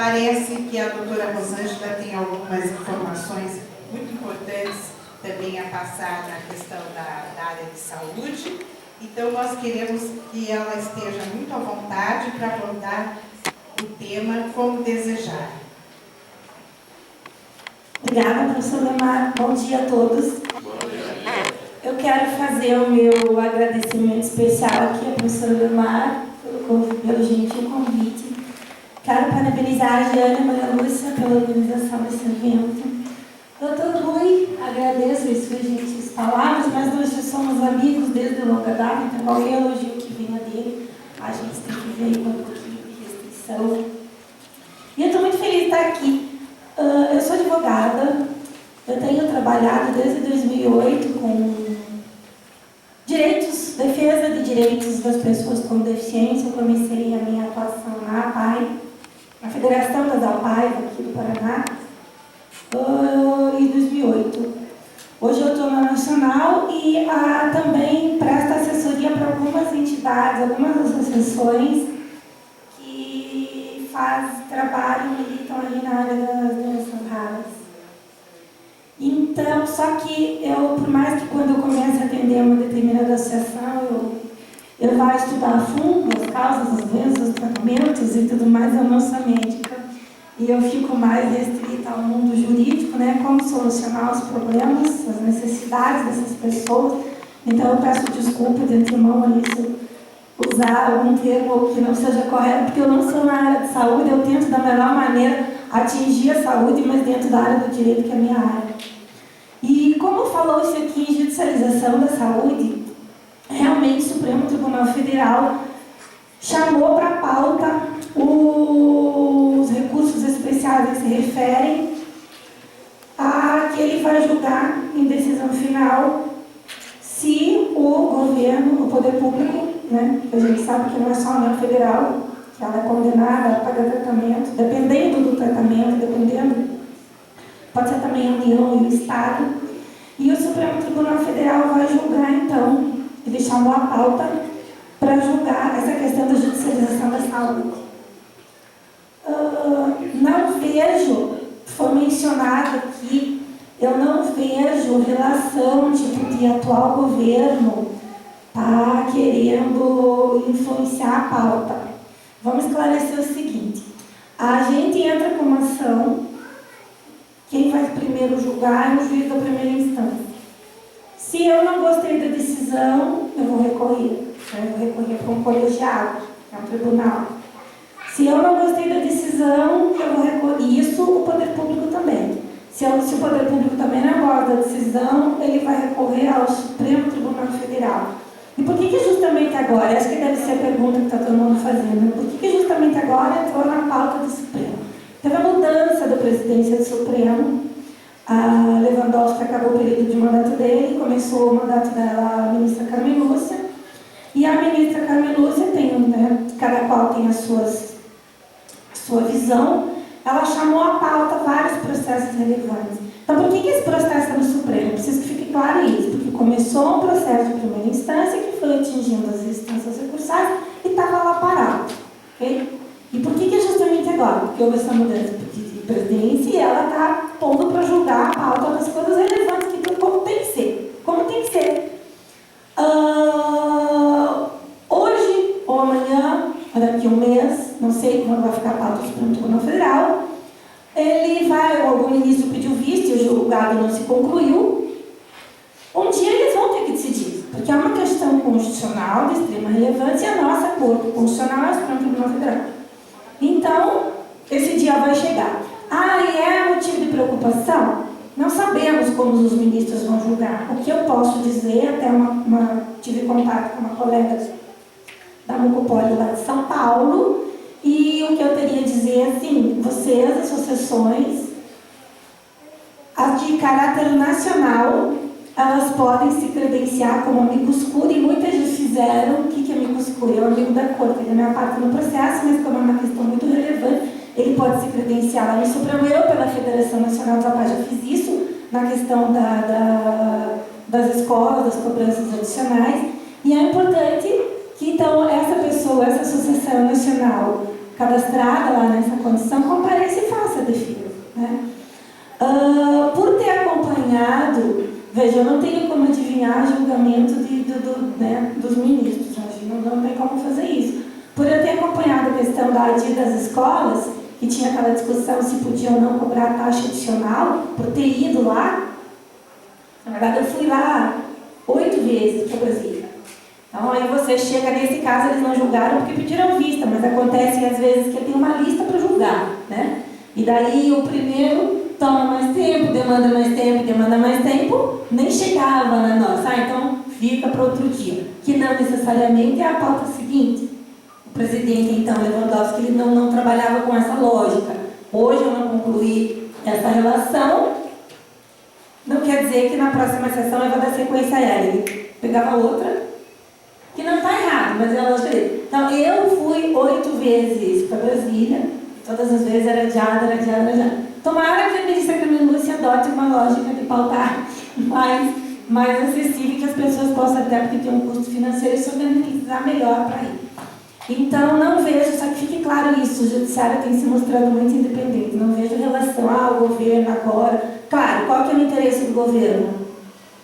Parece que a doutora Rosângela tem algumas informações muito importantes também a passar na questão da área de saúde. Então, nós queremos que ela esteja muito à vontade para abordar o tema como desejar. Obrigada, professora Lemar. Bom dia a todos. Eu quero fazer o meu agradecimento especial aqui à professora Lemar pelo gentil convite. Quero parabenizar a Jane e a Maria Lúcia pela organização desse evento. Doutor Rui, agradeço as suas gentis palavras, mas nós já somos amigos desde longa data, então qualquer elogio que venha dele, a gente tem que ver enquanto de restrição. E eu estou muito feliz de estar aqui. Eu sou advogada, eu tenho trabalhado desde 2008 com defesa de direitos das pessoas com deficiência. Eu comecei a minha atuação na APAI, na Federação das APAIs aqui do Paraná, em 2008. Hoje eu estou na Nacional e também presto assessoria para algumas entidades, algumas associações que trabalham e estão ali na área das doenças raras. Então, só que por mais que quando eu começo a atender uma determinada associação, eu vá estudar a fundo as causas, as doenças, os tratamentos e tudo mais, eu não sou médica. E eu fico mais restrita ao mundo jurídico, né? Como solucionar os problemas, as necessidades dessas pessoas. Então, eu peço desculpa de antemão a isso, usar algum termo que não seja correto, porque eu não sou na área de saúde, eu tento da melhor maneira atingir a saúde, mas dentro da área do direito, que é a minha área. E como falou-se aqui em judicialização da saúde, realmente o Supremo Tribunal Federal chamou para a pauta os recursos especiais que se referem a que ele vai julgar em decisão final se o governo, o poder público, né, que a gente sabe que não é só a União Federal, que ela é condenada a pagar tratamento, dependendo do tratamento, pode ser também a União e o Estado. E o Supremo Tribunal Federal vai julgar, então, ele chamou a pauta para julgar essa questão da judicialização da saúde. Não vejo, foi mencionado aqui, eu não vejo relação de atual governo tá querendo influenciar a pauta. Vamos esclarecer o seguinte: a gente entra com uma ação, quem vai primeiro julgar é o juiz da primeira instância. Se eu não gostei da decisão, eu vou recorrer. Eu vou recorrer para um colegiado, que é um tribunal. Se eu não gostei da decisão, eu vou recorrer. Isso o poder público também. Se o poder público também não gosta da decisão, ele vai recorrer ao Supremo Tribunal Federal. E por que justamente agora? Acho que deve ser a pergunta que está todo mundo fazendo. Por que justamente agora entrou na pauta do Supremo? Teve a mudança da presidência do Supremo. A Lewandowski acabou o período de mandato dele, começou o mandato da ministra Carmen Lúcia. E a ministra Carmen Lúcia tem, né, cada qual tem a sua visão. Ela chamou à pauta vários processos relevantes. Então, por que esse processo está no Supremo? Preciso que fique claro isso, porque começou um processo de primeira instância que foi atingindo as instâncias recursais e estava lá parado. Okay? E por que justamente agora? Porque houve essa mudança de presidência e ela está pondo para julgar a pauta das coisas relevantes, como tem que ser. Como tem que ser. Hoje ou amanhã, daqui a um mês, não sei quando vai ficar a pauta do Supremo Tribunal Federal, o ministro pediu visto e o julgado não se concluiu. Um dia eles vão ter que decidir, porque é uma questão constitucional de extrema relevância e a nossa Corte Constitucional é o Supremo Tribunal Federal. Então, esse dia vai chegar. E é motivo de preocupação? Não sabemos como os ministros vão julgar. O que eu posso dizer, até tive contato com uma colega da Mucopoli lá de São Paulo, e o que eu teria a dizer, assim, vocês, associações, as de caráter nacional, elas podem se credenciar como amigos cura, e muitas já fizeram. O que é amigos cura? É o amigo da corte, ele não é parte no processo, mas como é uma questão muito relevante, ele pode se credenciar lá no Supremo. Eu, pela Federação Nacional dos APAIs, já fiz isso na questão das escolas, das cobranças adicionais, e é importante que, então, essa pessoa, essa associação nacional cadastrada lá nessa condição, compareça veja, eu não tenho como adivinhar julgamento dos ministros, não tem como fazer isso. Por eu ter acompanhado a questão da ADI das escolas, que tinha aquela discussão se podia ou não cobrar taxa adicional, por ter ido lá, na verdade eu fui lá 8 vezes para Brasília. Então aí você chega, nesse caso eles não julgaram porque pediram vista, mas acontece às vezes que tem uma lista para julgar, né? E daí o primeiro toma mais tempo, demanda mais tempo, nem chegava na nossa, então fica para outro dia. Que não necessariamente é a pauta seguinte. O presidente, então, Lewandowski, ele não trabalhava com essa lógica. Hoje eu não concluí essa relação, não quer dizer que na próxima sessão eu vou dar sequência a ela. Ele pegava outra, que não está errado, mas é a lógica dele. Então, eu fui 8 vezes para Brasília, todas as vezes era adiada. Tomara que a ministra Carmen Lúcia adote uma lógica de pautar mais acessível, que as pessoas possam, até porque tem um custo financeiro, se organizar melhor para ir. Então, não vejo, só que fique claro isso, o judiciário tem se mostrado muito independente, não vejo relação ao governo agora. Claro, qual que é o interesse do governo?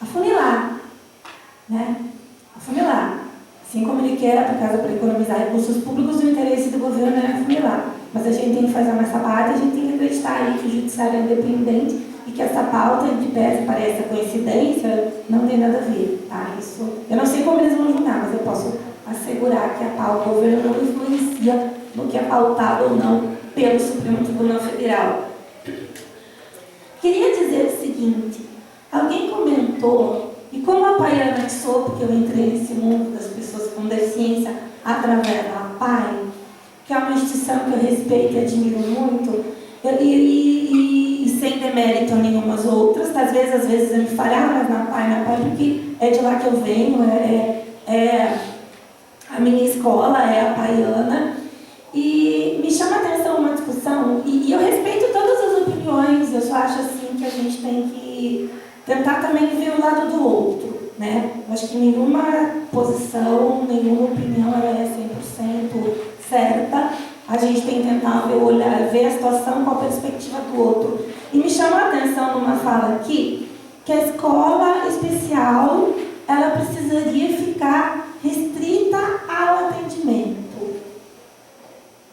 Afunilar, né? Afunilar. Assim como ele quer, por causa para economizar recursos públicos, o interesse do governo é afunilar. Mas a gente tem que fazer uma parte, a gente tem que acreditar aí que o judiciário é independente e que essa pauta, de pé, parece coincidência, não tem nada a ver, tá? Isso, eu não sei como eles vão julgar, mas eu posso assegurar que a pauta, o governo não influencia no que é pautado ou não pelo Supremo Tribunal Federal. Queria dizer o seguinte, alguém comentou, e como a Paiana que sou, porque eu entrei nesse mundo das pessoas com deficiência através da APAI, que é uma instituição que eu respeito e admiro muito, e sem demérito a nenhumas outras, às vezes eu me falhava, mas na APAI, porque é de lá que eu venho, a minha escola é a Paiana, e me chama a atenção uma discussão, e eu respeito todas as opiniões, eu só acho assim que a gente tem que tentar também ver o lado do outro, né? Eu acho que nenhuma posição, nenhuma opinião ela é 100% certa, a gente tem que tentar ver a situação com a perspectiva do outro. E me chama a atenção numa fala aqui, que a escola especial, ela precisaria ficar restrita ao atendimento.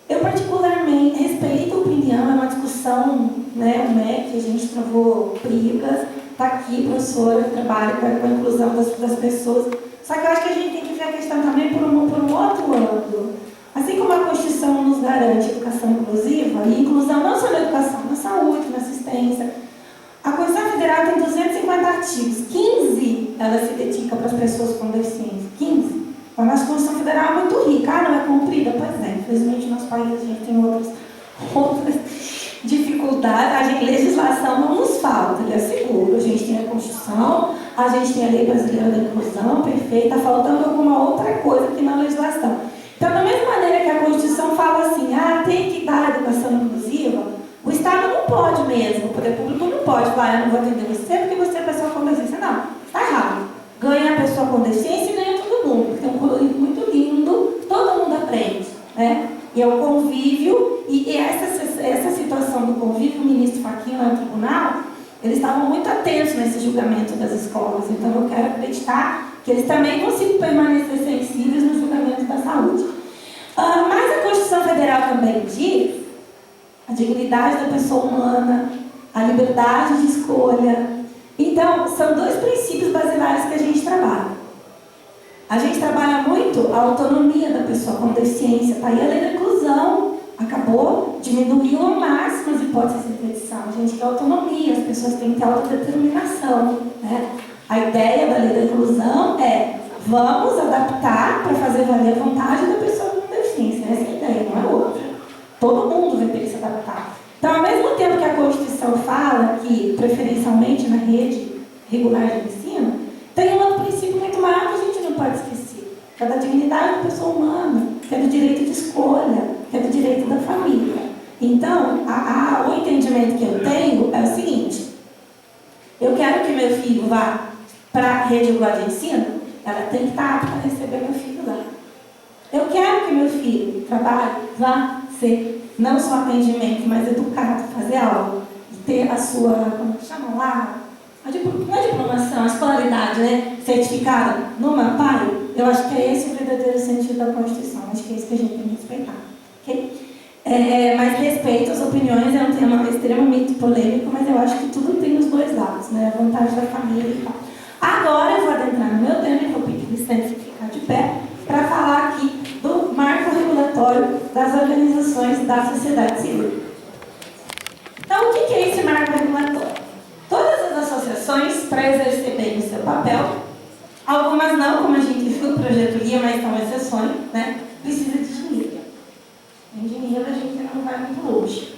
Eu particularmente respeito a opinião, é uma discussão, né, o MEC, a gente travou brigas, está aqui, professora, trabalha com a inclusão das pessoas, só que eu acho que a gente tem que ver a questão também por um outro ângulo. Assim como a Constituição nos garante educação inclusiva, e inclusão não só na educação, na saúde, na assistência, a Constituição Federal tem 250 artigos, 15 ela se dedica para as pessoas com deficiência, 15. A nossa Constituição Federal é muito rica, não é cumprida? Pois é, infelizmente no nosso país a gente tem outras dificuldades, a legislação não nos falta, ele é seguro, a gente tem a Constituição, a gente tem a Lei Brasileira da Inclusão, perfeita, está faltando alguma outra coisa aqui na legislação. Então, da mesma maneira que a Constituição fala assim, tem que dar educação inclusiva, o Estado não pode mesmo, o poder público não pode falar, eu não vou atender você porque você é pessoa com deficiência. Não, está errado. Ganha a pessoa com deficiência e ganha todo mundo, porque tem um colorido muito lindo, todo mundo aprende, né? E é o convívio, e essa situação do convívio, o ministro Fachin lá no tribunal, eles estavam muito atentos nesse julgamento das escolas, então eu quero acreditar que eles também consigam permanecer sensíveis no julgamento da saúde. Mas a Constituição Federal também diz a dignidade da pessoa humana, a liberdade de escolha. Então, são 2 princípios basilares que a gente trabalha. A gente trabalha muito a autonomia da pessoa com deficiência, tá? E a lei da inclusão acabou, diminuiu ao máximo as hipóteses de interdição. A gente quer autonomia, as pessoas têm que ter autodeterminação, né? A ideia da lei da inclusão é vamos adaptar para fazer valer a vontade da pessoa com deficiência. Essa é a ideia, não é outra. Todo mundo vai ter que se adaptar. Então, ao mesmo tempo que a Constituição fala que, preferencialmente na rede regular de ensino, tem um outro princípio muito maior que a gente não pode esquecer, que é da dignidade da pessoa humana, que é do direito de escolha, que é do direito da família. Então, o entendimento que eu tenho é o seguinte: eu quero que meu filho vá para a rede regular de ensino, ela tem que estar apta para receber meu filho lá. Eu quero que meu filho trabalhe, vá ser não só atendimento, mas educado, fazer aula, ter a sua, como que chama lá? A não é diplomação, a escolaridade, né? Certificada no MAPAI, eu acho que é esse o verdadeiro sentido da Constituição. Acho que é isso que a gente tem que respeitar. Okay? Mas respeito as opiniões, é um tema extremamente polêmico, mas eu acho que tudo tem os dois lados, né? A vontade da família e tal. Agora eu vou adentrar no meu tema e vou pedir licença e ficar de pé para falar aqui do marco regulatório das organizações da sociedade civil. Então, o que é esse marco regulatório? Todas as associações, para exercer bem o seu papel, algumas não, como a gente viu, o projeto Lia, mas são exceções, né? Precisa de dinheiro. Sem dinheiro a gente não vai muito longe.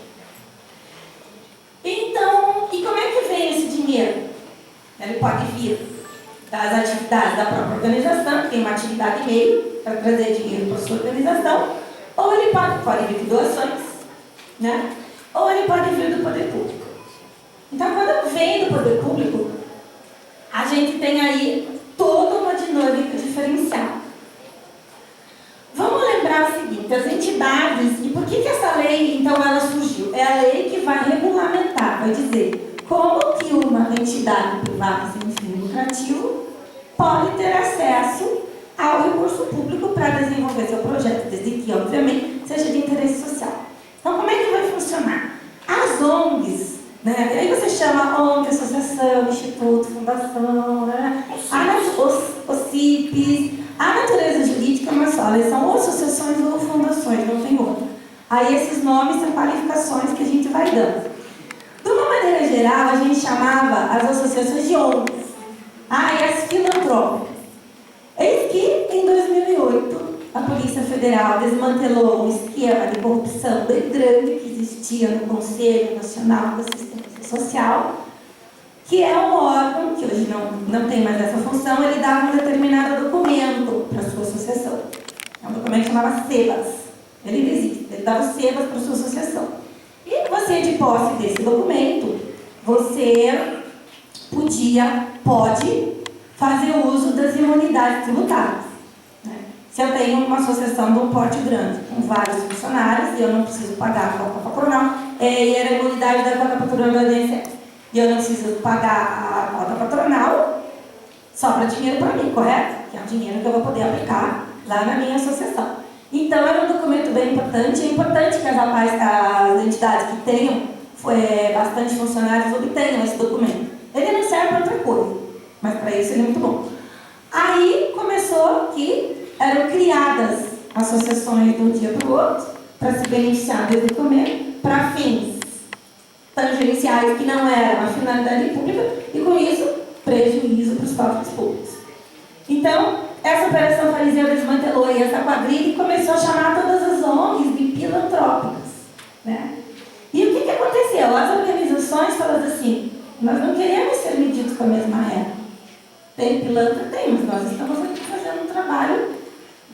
Então, e como é que vem esse dinheiro? Ele pode vir das atividades da própria organização, que tem uma atividade e meio para trazer dinheiro para a sua organização, ou ele pode vir de doações, né? Ou ele pode vir do poder público. Então, quando vem do poder público, a gente tem aí toda uma dinâmica diferenciada. Vamos lembrar o seguinte, as entidades, e por que essa lei, então, ela surgiu? É a lei que vai regulamentar, vai dizer como que uma entidade privada sem fim lucrativo pode ter acesso ao recurso público para desenvolver seu projeto, desde que, obviamente, seja de interesse social. Então, como é que vai funcionar? As ONGs, né? Aí você chama ONG, associação, instituto, fundação, né? Os CIPs, a natureza jurídica é uma só, elas são ou associações ou fundações, não tem outra. Aí esses nomes são qualificações que a gente vai dando. De uma maneira geral, a gente chamava as associações de ONGs, e as filantrópicas. Eis que, em 2008, a Polícia Federal desmantelou um esquema de corrupção bem grande que existia no Conselho Nacional da Assistência Social, que é um órgão que hoje não tem mais essa função. Ele dava um determinado documento para a sua associação. É um documento que chamava SEBAS. Ele ainda existe. Ele dava SEBAS para a sua associação. E você, de posse desse documento, você pode fazer uso das imunidades tributárias. Se eu tenho uma associação de um porte grande, com vários funcionários, e eu não preciso pagar a cota patronal, e era a imunidade da cota patronal do INSS, e eu não preciso pagar a cota patronal, sobra dinheiro para mim, correto? Que é um dinheiro que eu vou poder aplicar lá na minha associação. Então, era um documento bem importante. É importante que as entidades que tenham bastante funcionários obtenham esse documento. Ele não serve para outra coisa, mas para isso ele é muito bom. Aí começou que eram criadas associações de um dia para o outro para se beneficiar desse documento para fins tangenciais que não eram a finalidade pública e, com isso, prejuízo para os cofres públicos. Então, essa operação fariseu desmantelou aí essa quadrilha e começou a chamar todas as ONGs de filantrópicas, né? E o que aconteceu? As organizações falaram assim: nós não queremos ser medidos com a mesma regra. Tem pilantra? Tem, mas nós estamos aqui fazendo um trabalho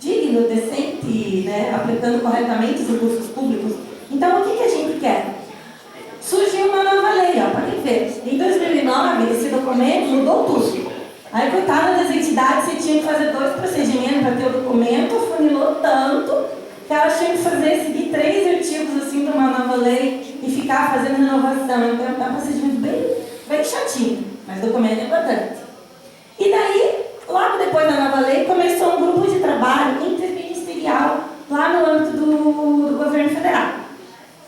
digno, decente, né? Aplicando corretamente os recursos públicos. Então, o que a gente quer? Surgiu uma nova lei, podem ver. Em 2009, esse documento mudou tudo. Aí, coitada das entidades, você tinha que fazer 2 procedimentos para ter o documento, funilou tanto que elas tinham que seguir 3 artigos assim de uma nova lei e ficar fazendo renovação. Então, é um procedimento bem chatinho, mas o documento é importante. E daí, logo depois da nova lei, começou um grupo de trabalho interministerial lá no âmbito do governo federal.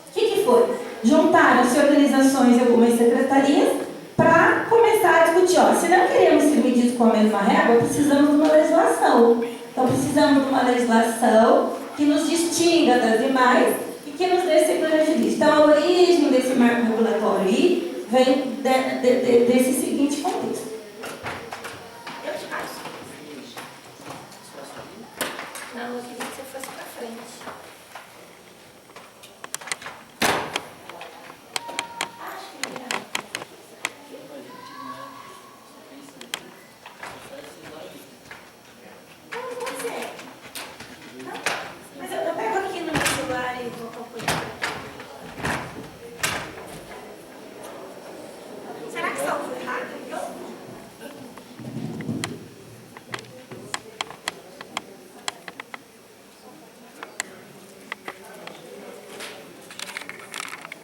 O que foi? Juntaram-se organizações e algumas secretarias para começar a discutir, se não queremos ser medidos com a mesma régua, precisamos de uma legislação. Então, precisamos de uma legislação que nos distinga das demais e que nos dê segurança jurídica. Então, a origem desse marco regulatório aí vem desse